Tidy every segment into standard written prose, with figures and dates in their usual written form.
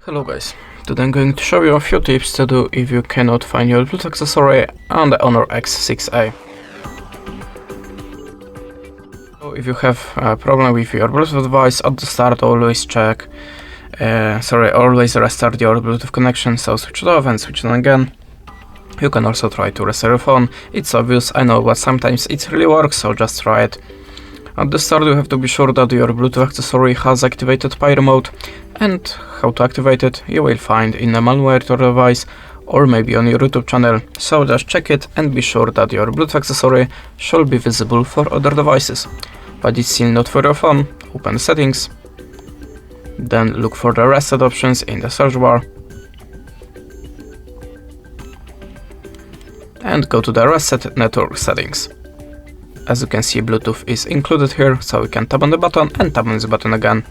Hello guys, today I'm going to show you a few tips to do if you cannot find your Bluetooth accessory on the HONOR X6a. So if you have a problem with your Bluetooth device, at the start always always restart your Bluetooth connection, so switch it off and switch it on again. You can also try to restart your phone. It's obvious, I know, but sometimes it really works, so just try it. At the start you have to be sure that your Bluetooth accessory has activated pyro mode, and how to activate it you will find in a malware to your device or maybe on your YouTube channel, so just check it and be sure that your Bluetooth accessory should be visible for other devices. But it's still not for your phone. Open the settings, then look for the reset options in the search bar and go to the reset network settings. As you can see, Bluetooth is included here, so we can tap on the button and tap on this button again.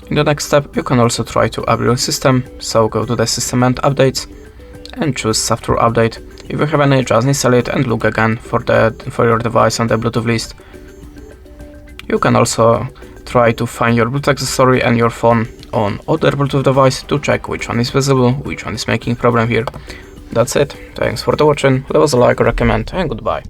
In the next step, you can also try to upgrade your system, so go to the system and updates and choose software update. If you have any, just install it and look again for your device on the Bluetooth list. You can also try to find your Bluetooth accessory and your phone on other Bluetooth device to check which one is visible, which one is making problem here. That's it. Thanks for watching. Leave us a like, recommend, and goodbye.